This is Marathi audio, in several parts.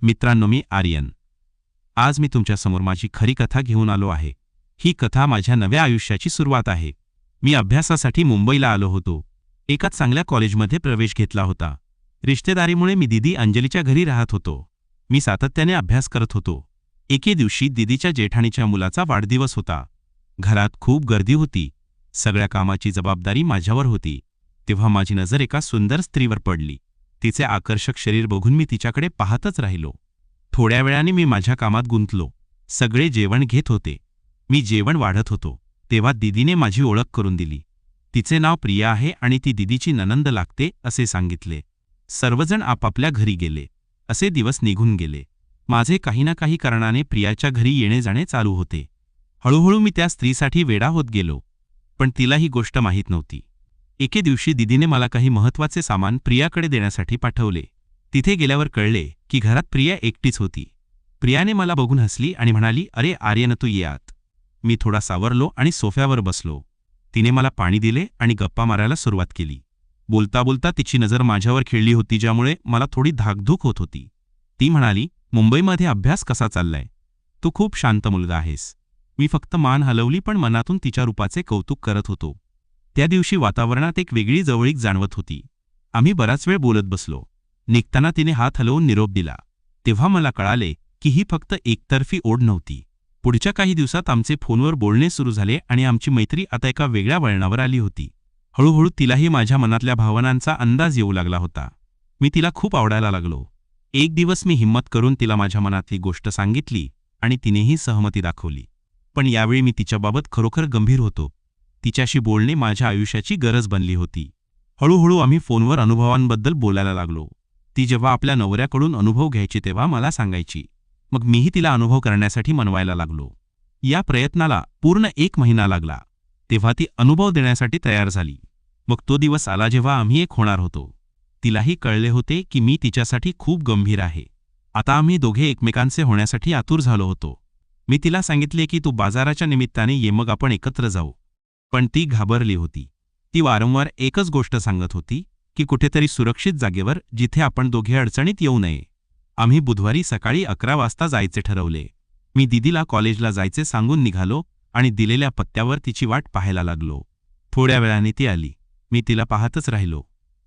मित्रांनो, मी आर्यन. आज मी तुमच्यासमोर माझी खरी कथा घेऊन आलो आहे. ही कथा माझ्या नव्या आयुष्याची सुरुवात आहे. मी अभ्यासासाठी मुंबईला आलो होतो. एका चांगल्या कॉलेजमध्ये प्रवेश घेतला होता. रिश्तेदारीमुळे मी दीदी अंजलीच्या घरी राहत होतो. मी सातत्याने अभ्यास करत होतो. एके दिवशी दीदीच्या जेठाणीच्या मुलाचा वाढदिवस होता. घरात खूप गर्दी होती. सगळ्या कामाची जबाबदारी माझ्यावर होती. तेव्हा माझी नजर एका सुंदर स्त्रीवर पडली. तिचे आकर्षक शरीर बघून मी तिच्याकडे पाहतच राहिलो. थोड्या वेळाने मी माझ्या कामात गुंतलो. सगळे जेवण घेत होते. मी जेवण वाढत होतो तेव्हा दीदीने माझी ओळख करून दिली. तिचे नाव प्रिया आहे आणि ती दीदीची नणंद लागते असे सांगितले. सर्वजण आपापल्या घरी गेले. असे दिवस निघून गेले. माझे काही ना काही कारणाने प्रियाच्या घरी येणे जाणे चालू होते. हळूहळू मी त्या स्त्रीसाठी वेडा होत गेलो. पण तिला ही गोष्ट माहीत नव्हती. एके दिवशी दीदीने मला काही महत्त्वाचे सामान प्रियाकडे देण्यासाठी पाठवले. तिथे गेल्यावर कळले की घरात प्रिया एकटीच होती. प्रियाने मला बघून हसली आणि म्हणाली, "अरे आर्यन, तू ये आत." मी थोडा सावरलो आणि सोफ्यावर बसलो. तिने मला पाणी दिले आणि गप्पा मारायला सुरुवात केली. बोलता बोलता तिची नजर माझ्यावर खिळली होती, ज्यामुळे मला थोडी धाकधूक होत होती. ती म्हणाली, "मुंबईमध्ये अभ्यास कसा चाललाय? तू खूप शांत मुलगा आहेस." मी फक्त मान हलवली, पण मनातून तिच्या रूपाचे कौतुक करत होतो. त्या दिवशी वातावरणात एक वेगळी जवळीक जाणवत होती. आम्ही बराच वेळ बोलत बसलो. निघताना तिने हात हलवून निरोप दिला. तेव्हा मला कळाले की ही फक्त एकतर्फी ओढ नव्हती. पुढच्या काही दिवसात आमचे फोनवर बोलणे सुरू झाले आणि आमची मैत्री आता एका वेगळ्या वळणावर आली होती. हळूहळू तिलाही माझ्या मनातल्या भावनांचा अंदाज येऊ लागला होता. मी तिला खूप आवडायला लागलो. एक दिवस मी हिम्मत करून तिला माझ्या मनातली गोष्ट सांगितली आणि तिनेही सहमती दाखवली. पण यावेळी मी तिच्याबाबत खरोखर गंभीर होतो. तिच्याशी बोलणे माझ्या आयुष्याची गरज बनली होती. हळूहळू आम्ही फोनवर अनुभवांबद्दल बोलायला लागलो. ती जेव्हा आपल्या नवऱ्याकडून अनुभव घ्यायची तेव्हा मला सांगायची. मग मीही तिला अनुभव करण्यासाठी मनवायला लागलो. या प्रयत्नाला पूर्ण 1 महिना लागला. तेव्हा ती अनुभव देण्यासाठी तयार झाली. मग तो दिवस आला जेव्हा आम्ही एक होणार होतो. तिलाही कळले होते की मी तिच्यासाठी खूप गंभीर आहे. आता आम्ही दोघे एकमेकांचे होण्यासाठी आतुर झालो होतो. मी तिला सांगितले की तू बाजाराच्या निमित्ताने ये, मग आपण एकत्र जाऊ. पण ती घाबरली होती. ती वारंवार एकच गोष्ट सांगत होती की कुठेतरी सुरक्षित जागेवर, जिथे आपण दोघे अडचणीत येऊ नये. आम्ही बुधवारी सकाळी 11 वाजता जायचे ठरवले. मी दीदीला कॉलेजला जायचे सांगून निघालो आणि दिलेल्या पत्त्यावर तिची वाट पाहायला लागलो. थोड्या वेळाने ती आली. मी तिला पाहतच राहिलो.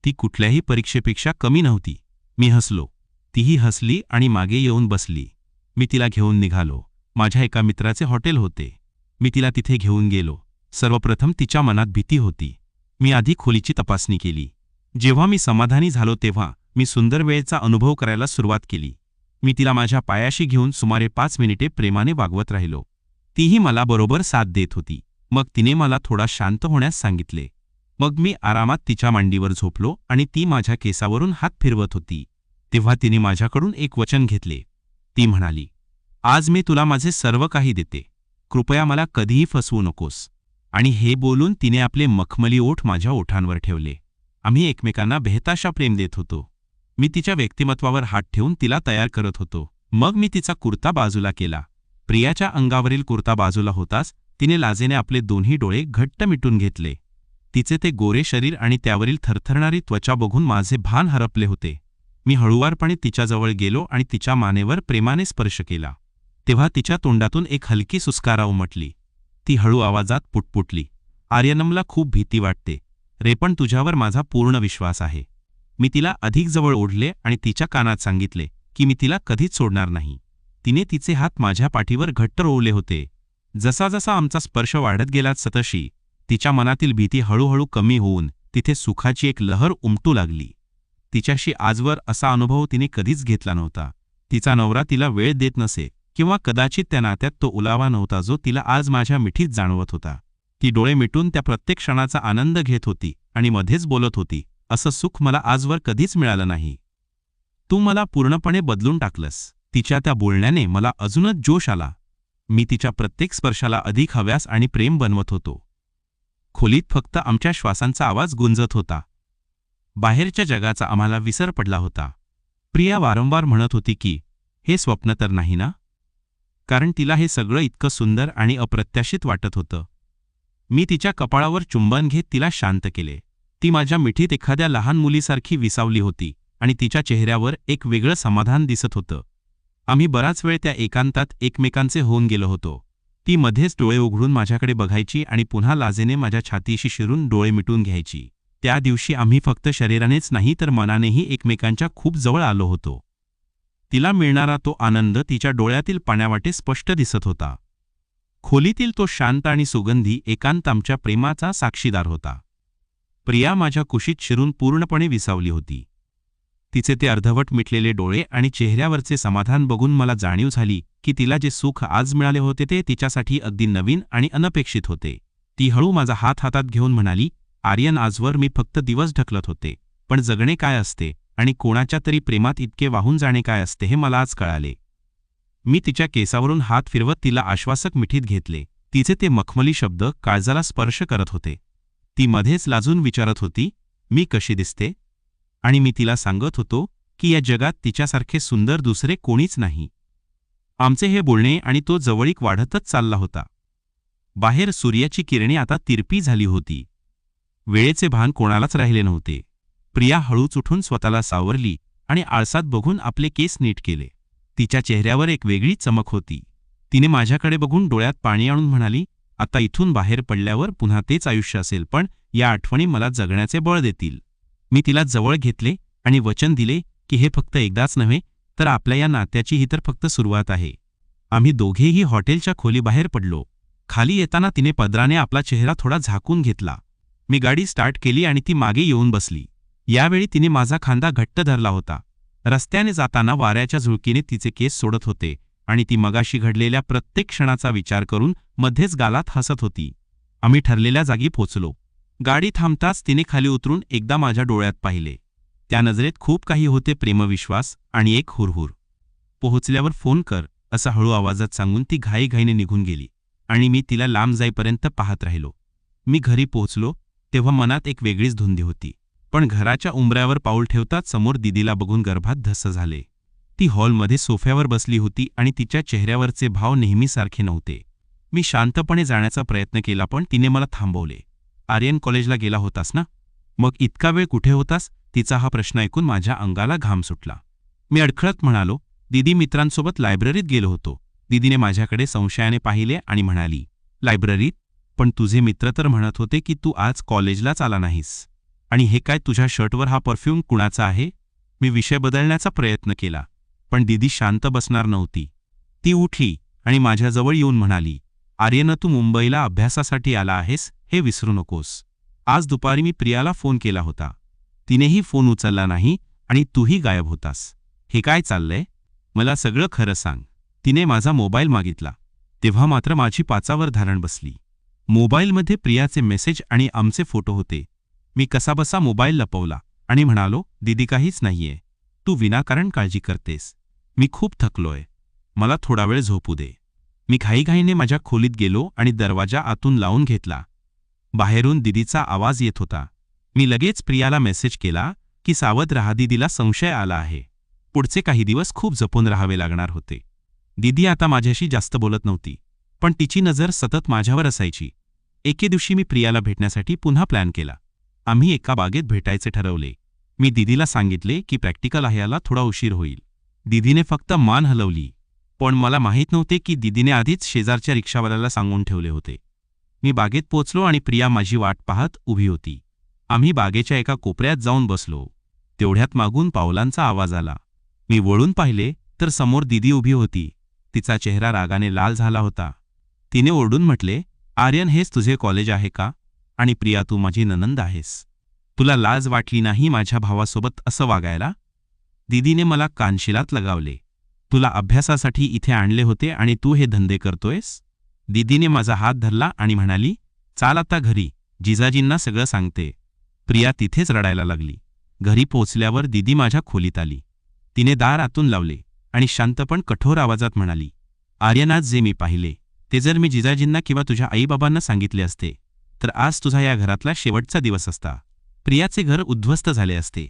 ती कुठल्याही परीक्षेपेक्षा कमी नव्हती. मी हसलो. तीही हसली आणि मागे येऊन बसली. मी तिला घेऊन निघालो. माझ्या एका मित्राचे हॉटेल होते. मी तिला तिथे घेऊन गेलो. सर्वप्रथम तिच्या मनात भीती होती. मी आधी खोलीची तपासणी केली. जेव्हा मी समाधानी झालो तेव्हा मी सुंदर वेळेचा अनुभव करायला सुरुवात केली. मी तिला माझ्या पायाशी घेऊन सुमारे 5 मिनिटे प्रेमाने वागवत राहिलो. तीही मला बरोबर साथ देत होती. मग तिने मला थोडा शांत होण्यास सांगितले. मग मी आरामात तिच्या मांडीवर झोपलो आणि ती माझ्या केसावरून हात फिरवत होती. तेव्हा तिने माझ्याकडून एक वचन घेतले. ती म्हणाली, "आज मी तुला माझे सर्व काही देते. कृपया मला कधीही फसवू नकोस." आणि हे बोलून तिने आपले मखमली ओठ माझ्या ओठांवर ठेवले. आम्ही एकमेकांना बेहताशा प्रेम देत होतो. मी तिच्या व्यक्तिमत्वावर हात ठेवून तिला तयार करत होतो. मग मी तिचा कुर्ता बाजूला केला. प्रियाच्या अंगावरील कुर्ता बाजूला होताच तिने लाजेने आपले दोन्ही डोळे घट्ट मिटून घेतले. तिचे ते गोरे शरीर आणि त्यावरील थरथरणारी त्वचा बघून माझे भान हरपले होते. मी हळुवारपणे तिच्याजवळ गेलो आणि तिच्या मानेवर प्रेमाने स्पर्श केला. तेव्हा तिच्या तोंडातून एक हलकी सुस्कारा उमटली. ती हळू आवाजात पुटपुटली, "आर्यन, मला खूप भीती वाटते रे, पण तुझ्यावर माझा पूर्ण विश्वास आहे." मी तिला अधिक जवळ ओढले आणि तिच्या कानात सांगितले की मी तिला कधीच सोडणार नाही. तिने तिचे हात माझ्या पाठीवर घट्ट रोवले होते. जसा जसा आमचा स्पर्श वाढत गेला तशी तिच्या मनातील भीती हळूहळू कमी होऊन तिथे सुखाची एक लहर उमटू लागली. तिच्याशी आजवर असा अनुभव तिने कधीच घेतला नव्हता. तिचा नवरा तिला वेळ देत नसे किंवा कदाचित त्या नात्यात तो ओलावा नव्हता जो तिला आज माझ्या मिठीत जाणवत होता. ती डोळे मिटून त्या प्रत्येक क्षणाचा आनंद घेत होती आणि मध्येच बोलत होती, "असं सुख मला आजवर कधीच मिळालं नाही. तू मला पूर्णपणे बदलून टाकलंस." तिच्या त्या बोलण्याने मला अजूनच जोश आला. मी तिच्या प्रत्येक स्पर्शाला अधिक हव्यास आणि प्रेम बनवत होतो. खोलीत फक्त आमच्या श्वासांचा आवाज गुंजत होता. बाहेरच्या जगाचा आम्हाला विसर पडला होता. प्रिया वारंवार म्हणत होती की हे स्वप्न तर नाही ना, कारण तिला हे सगळं इतकं सुंदर आणि अप्रत्याशित वाटत होतं. मी तिच्या कपाळावर चुंबन घेत तिला शांत केले. ती माझ्या मिठीत एखाद्या लहान मुलीसारखी विसावली होती आणि तिच्या चेहऱ्यावर एक वेगळं समाधान दिसत होतं. आम्ही बराच वेळ त्या एकांतात एकमेकांचे होऊन गेलो होतो. ती मध्येच डोळे उघडून माझ्याकडे बघायची आणि पुन्हा लाजेने माझ्या छातीशी शिरून डोळे मिटून घ्यायची. त्या दिवशी आम्ही फक्त शरीरानेच नाही तर मनानेही एकमेकांच्या खूप जवळ आलो होतो. तिला मिळणारा तो आनंद तिच्या डोळ्यातील पाण्यावाटे स्पष्ट दिसत होता. खोलीतील तो शांत आणि सुगंधी एकांत आमच्या प्रेमाचा साक्षीदार होता. प्रिया माझ्या कुशीत शिरून पूर्णपणे विसावली होती. तिचे ते अर्धवट मिटलेले डोळे आणि चेहऱ्यावरचे समाधान बघून मला जाणीव झाली की तिला जे सुख आज मिळाले होते ते तिच्यासाठी अगदी नवीन आणि अनपेक्षित होते. ती हळू माझा हात हातात घेऊन म्हणाली, आर्यन, आजवर मी फक्त दिवस ढकलत होते, पण जगणे काय असते आणि कोणाच्या तरी प्रेमात इतके वाहून जाणे काय असते हे मला आज कळाले. मी तिच्या केसावरून हात फिरवत तिला आश्वासक मिठीत घेतले. तिचे ते मखमली शब्द काळजाला स्पर्श करत होते. ती मध्येच लाजून विचारत होती, मी कशी दिसते? आणि मी तिला सांगत होतो की या जगात तिच्यासारखे सुंदर दुसरे कोणीच नाही. आमचे हे बोलणे आणि तो जवळीक वाढतच चालला होता. बाहेर सूर्याची किरणे आता तिरपी झाली होती. वेळेचे भान कोणालाच राहिले नव्हते. प्रिया हळूच उठून स्वतःला सावरली आणि आळसात बघून आपले केस नीट केले. तिच्या चेहऱ्यावर एक वेगळी चमक होती. तिने माझ्याकडे बघून डोळ्यात पाणी आणून म्हणाली, आता इथून बाहेर पडल्यावर पुन्हा तेच आयुष्य असेल, पण या आठवणी मला जगण्याचे बळ देतील. मी तिला जवळ घेतले आणि वचन दिले की हे फक्त एकदाच नव्हे तर आपल्या या नात्याची ही तर फक्त सुरुवात आहे. आम्ही दोघेही हॉटेलच्या खोलीबाहेर पडलो. खाली येताना तिने पदराने आपला चेहरा थोडा झाकून घेतला. मी गाडी स्टार्ट केली आणि ती मागे येऊन बसली. यावेळी तिने माझा खांदा घट्ट धरला होता. रस्त्याने जाताना वाऱ्याच्या झुळकीने तिचे केस सोडत होते आणि ती मगाशी घडलेल्या प्रत्येक क्षणाचा विचार करून मध्येच गालात हसत होती. आम्ही ठरलेल्या जागी पोचलो. गाडी थांबताच तिने खाली उतरून एकदा माझ्या डोळ्यात पाहिले. त्या नजरेत खूप काही होते, प्रेमविश्वास आणि एक हुरहुर. पोहोचल्यावर फोन कर असं हळू आवाजात सांगून ती घाईघाईने निघून गेली आणि मी तिला लांब जाईपर्यंत पाहत राहिलो. मी घरी पोहोचलो तेव्हा मनात एक वेगळीच धुंदी होती. पण घराच्या उंबऱ्यावर पाऊल ठेवताच समोर दिदीला बघून गर्भात धस्स झाले. ती हॉलमध्ये सोफ्यावर बसली होती आणि तिच्या चेहऱ्यावरचे भाव नेहमीसारखे नव्हते. मी शांतपणे जाण्याचा प्रयत्न केला पण तिने मला थांबवले. आर्यन, कॉलेजला गेला होतास ना? मग इतका वेळ कुठे होतास? तिचा हा प्रश्न ऐकून माझ्या अंगाला घाम सुटला. मी अडखळत म्हणालो, दीदी, मित्रांसोबत लायब्ररीत गेलो होतो. दीदीने माझ्याकडे संशयाने पाहिले आणि म्हणाली, लायब्ररीत? पण तुझे मित्र तर म्हणत होते की तू आज कॉलेजलाच आला नाहीस. आणि हे काय, तुझ्या शर्टवर हा परफ्यूम कुणाचा आहे? मी विषय बदलण्याचा प्रयत्न केला, पण दीदी शांत बसणार नव्हती. ती उठली आणि माझ्याजवळ येऊन म्हणाली, आर्यन, तू मुंबईला अभ्यासासाठी आला आहेस हे विसरू नकोस. आज दुपारी मी प्रियाला फोन केला होता. तिनेही फोन उचलला नाही आणि तूही गायब होतास. हे काय चाललंय? मला सगळं खरं सांग. तिने माझा मोबाईल मागितला. तेव्हा मात्र माझी पाचावर धारण बसली. मोबाईलमध्ये प्रियाचे मेसेज आणि आमचे फोटो होते. मी कसाबसा मोबाईल लपवला आणि म्हणालो, दीदी, काहीच नाहीये. तू विनाकारण काळजी करतेस. मी खूप थकलोय. मला थोडा वेळ झोपू दे. मी घाईघाईने माझ्या खोलीत गेलो आणि दरवाजा आतून लावून घेतला. बाहेरून दीदीचा आवाज येत होता. मी लगेच प्रियाला मेसेज केला की सावध राहा, दीदीला संशय आला आहे. पुढचे काही दिवस खूप जपून राहावे लागणार होते. दीदी आता माझ्याशी जास्त बोलत नव्हती, पण तिची नजर सतत माझ्यावर असायची. एके दिवशी मी प्रियाला भेटण्यासाठी पुन्हा प्लॅन केला. आम्ही एका बागेत भेटायचे ठरवले. मी दीदीला सांगितले की प्रॅक्टिकल आहे, याला थोडा उशीर होईल. दीदीने फक्त मान हलवली, पण मला माहीत नव्हते की दीदीने आधीच शेजारच्या रिक्षावाल्याला सांगून ठेवले होते. मी बागेत पोचलो आणि प्रिया माझी वाट पाहत उभी होती. आम्ही बागेच्या एका कोपऱ्यात जाऊन बसलो. तेवढ्यात मागून पावलांचा आवाज आला. मी वळून पाहिले तर समोर दीदी उभी होती. तिचा चेहरा रागाने लाल झाला होता. तिने ओरडून म्हटले, आर्यन, हेच तुझे कॉलेज आहे का? आणि प्रिया, तू माझी नणंद आहेस. तुला लाज वाटली नाही माझ्या भावासोबत असं वागायला? दीदीने मला कानशिलात लगावले. तुला अभ्यासासाठी इथे आणले होते आणि तू हे धंदे करतोयस? दीदीने माझा हात धरला आणि म्हणाली, चाल आता घरी, जिजाजींना सगळं सांगते. प्रिया तिथेच रडायला लागली. घरी पोचल्यावर दीदी माझ्या खोलीत आली. तिने दार आतून लावले आणि शांत पण कठोर आवाजात म्हणाली, आर्यन, आज जे मी पाहिले ते जर मी जिजाजींना किंवा तुझ्या आईबाबांना सांगितले असते तर आज तुझा या घरातला शेवटचा दिवस असता. प्रियाचे घर उद्ध्वस्त झाले असते.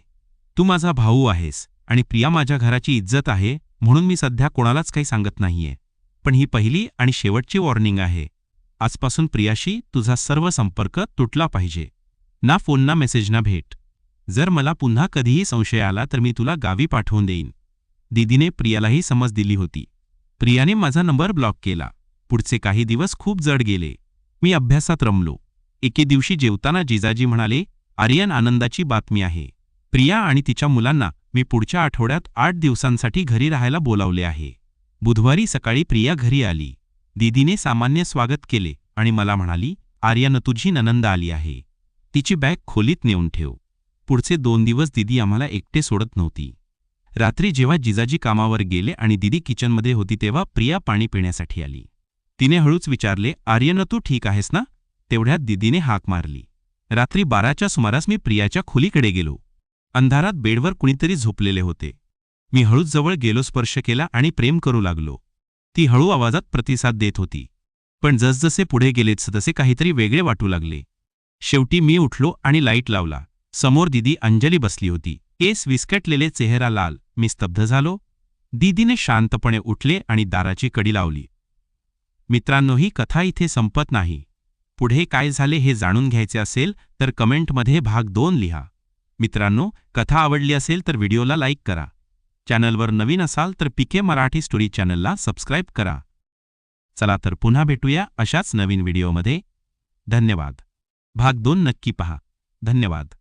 तू माझा भाऊ आहेस आणि प्रिया माझ्या घराची इज्जत आहे, म्हणून मी सध्या कोणालाच काही सांगत नाहीये. पण ही पहिली आणि शेवटची वॉर्निंग आहे. आजपासून प्रियाशी तुझा सर्व संपर्क तुटला पाहिजे. ना फोन ना मेसेज ना भेट. जर मला पुन्हा कधीही संशय आला तर मी तुला गावी पाठवून देईन. दीदीने प्रियालाही समज दिली होती. प्रियाने माझा नंबर ब्लॉक केला. पुढचे काही दिवस खूप जड गेले. मी अभ्यासात रमलो. एके दिवशी जेवताना जिजाजी म्हणाले, आर्यन, आनंदाची बातमी आहे. प्रिया आणि तिच्या मुलांना मी पुढच्या आठवड्यात 8 दिवसांसाठी घरी राहायला बोलावले आहे. बुधवारी सकाळी प्रिया घरी आली. दीदीने सामान्य स्वागत केले आणि मला म्हणाली, आर्यन, तुझी नणंद आली आहे. तिची बॅग खोलीत नेऊन ठेव. पुढचे 2 दिवस दीदी आम्हाला एकटे सोडत नव्हती. रात्री जेव्हा जिजाजी कामावर गेले आणि दीदी किचनमध्ये होती तेव्हा प्रिया पाणी पिण्यासाठी आली. तिने हळूच विचारले, आर्यन, तू ठीक आहेस ना? तेवढ्यात दीदीने हाक मारली. रात्री 12च्या सुमारास मी प्रियाच्या खोलीकडे गेलो. अंधारात बेडवर कुणीतरी झोपलेले होते. मी हळूच जवळ गेलो, स्पर्श केला आणि प्रेम करू लागलो. ती हळू आवाजात प्रतिसाद देत होती. पण जसजसे पुढे गेलेच तसे काहीतरी वेगळे वाटू लागले. शेवटी मी उठलो आणि लाईट लावला. समोर दीदी अंजली बसली होती. केस विस्कटलेले, चेहरा लाल. मी स्तब्ध झालो. दीदीने शांतपणे उठले आणि दाराची कडी लावली. मित्रांनो, ही कथा इथे संपत नाही. पुढे काय झाले हे जाणून घ्यायचे असेल तर कमेंटमध्ये भाग 2 लिहा. मित्रांनो, कथा आवडली असेल तर व्हिडिओला लाईक करा. चॅनलवर नवीन असाल तर पीके मराठी स्टोरी चॅनलला सबस्क्राईब करा. चला तर पुन्हा भेटूया अशाच नवीन व्हिडिओमध्ये. धन्यवाद. भाग 2 नक्की पहा. धन्यवाद.